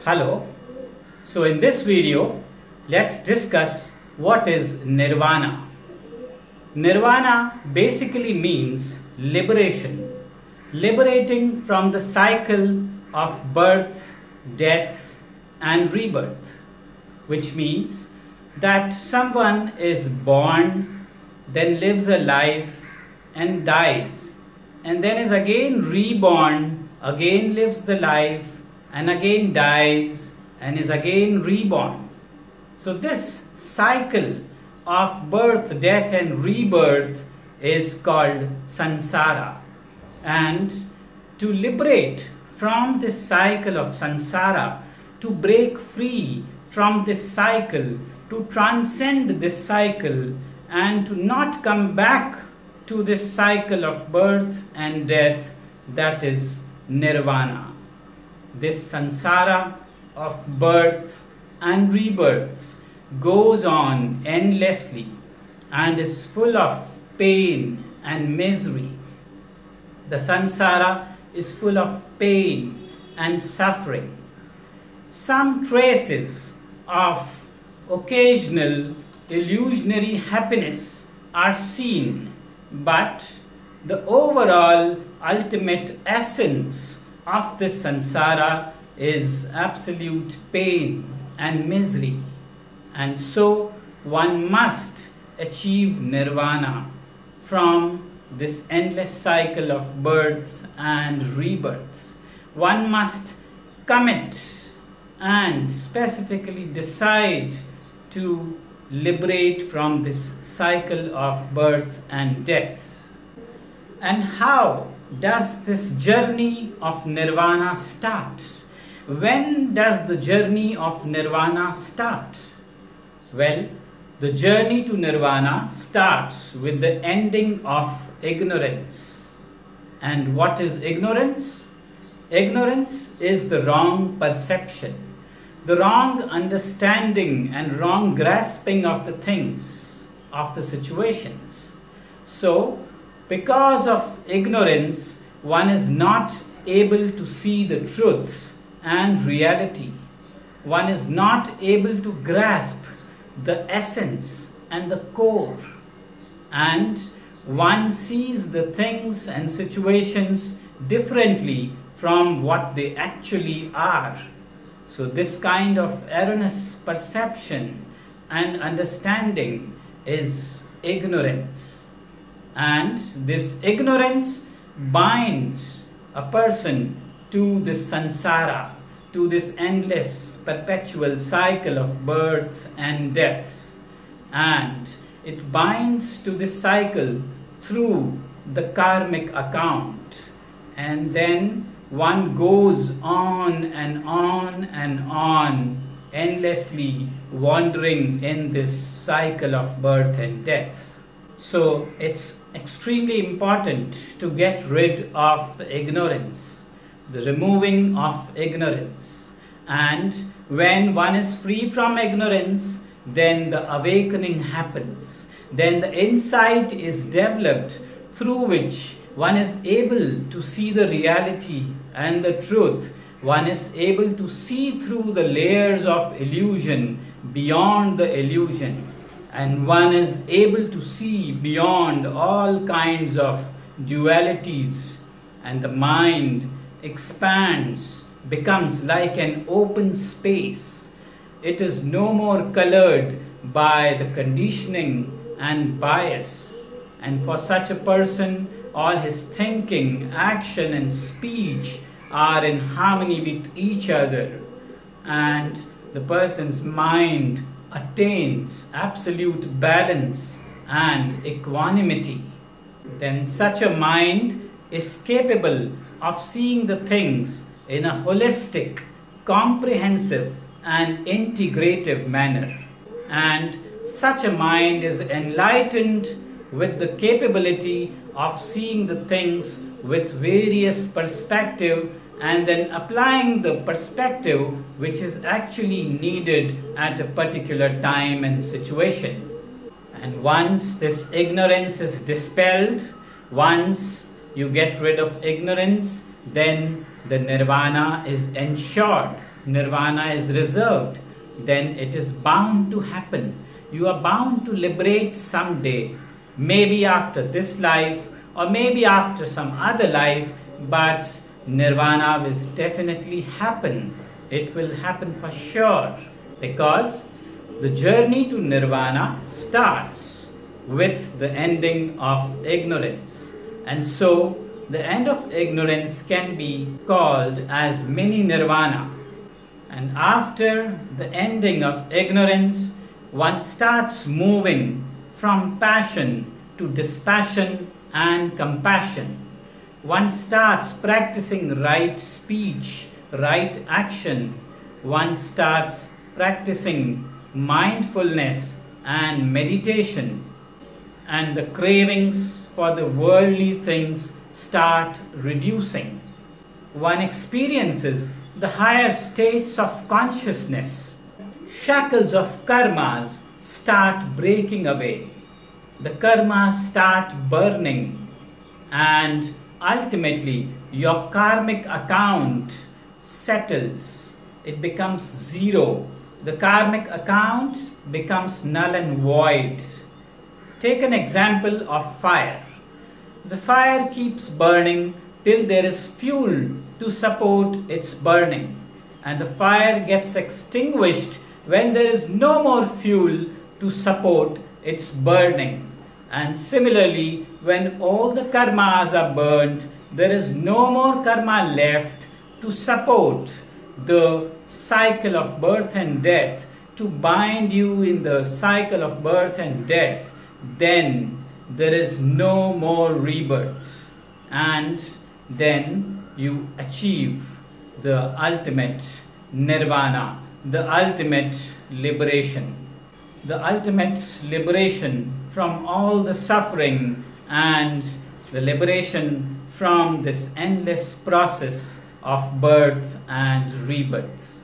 Hello. So in this video, let's discuss what is Nirvana. Nirvana basically means liberation. Liberating from the cycle of birth, death and rebirth. Which means that someone is born, then lives a life and dies. And then is again reborn, again lives the life and again dies and is again reborn. So this cycle of birth, death and rebirth is called Sansara. And to liberate from this cycle of Sansara, to break free from this cycle, to transcend this cycle and to not come back to this cycle of birth and death, that is Nirvana. This Sansara of birth and rebirth goes on endlessly and is full of pain and misery. The Sansara is full of pain and suffering. Some traces of occasional illusionary happiness are seen, but the overall ultimate essence of this Sansara is absolute pain and misery. And so one must achieve Nirvana from this endless cycle of births and rebirths. One must commit and specifically decide to liberate from this cycle of birth and death. And how does this journey of Nirvana start? When does the journey of Nirvana start? Well, the journey to Nirvana starts with the ending of ignorance. And what is ignorance? Ignorance is the wrong perception, the wrong understanding and wrong grasping of the things, of the situations. So, because of ignorance, one is not able to see the truth and reality. One is not able to grasp the essence and the core. And one sees the things and situations differently from what they actually are. So this kind of erroneous perception and understanding is ignorance. And this ignorance binds a person to this Sansara, to this endless perpetual cycle of births and deaths. And it binds to this cycle through the karmic account. And then one goes on and on and on, endlessly wandering in this cycle of birth and death. So it's extremely important to get rid of the ignorance, the removing of ignorance. And when one is free from ignorance, then the awakening happens. Then the insight is developed through which one is able to see the reality and the truth. One is able to see through the layers of illusion beyond the illusion. And one is able to see beyond all kinds of dualities. And the mind expands, becomes like an open space. It is no more colored by the conditioning and bias. And for such a person, all his thinking, action and speech are in harmony with each other. And the person's mind attains absolute balance and equanimity. Then such a mind is capable of seeing the things in a holistic, comprehensive and integrative manner. And such a mind is enlightened with the capability of seeing the things with various perspectives and then applying the perspective which is actually needed at a particular time and situation. And once this ignorance is dispelled, once you get rid of ignorance, then the nirvana is ensured. Nirvana is reserved, then it is bound to happen. You are bound to liberate someday, maybe after this life or maybe after some other life, but Nirvana will definitely happen. It will happen for sure, because the journey to Nirvana starts with the ending of ignorance. And so the end of ignorance can be called as mini Nirvana. And after the ending of ignorance, one starts moving from passion to dispassion and compassion. One starts practicing right speech, right action. One starts practicing mindfulness and meditation. And the cravings for the worldly things start reducing. One experiences the higher states of consciousness. Shackles of karmas start breaking away. The karmas start burning, and ultimately your karmic account settles. It becomes zero. The karmic account becomes null and void. Take an example of fire. The fire keeps burning till there is fuel to support its burning, and the fire gets extinguished when there is no more fuel to support its burning. And similarly, when all the karmas are burnt, there is no more karma left to support the cycle of birth and death, to bind you in the cycle of birth and death. Then there is no more rebirths, and then you achieve the ultimate nirvana, the ultimate liberation. The ultimate liberation from all the suffering and the liberation from this endless process of birth and rebirth.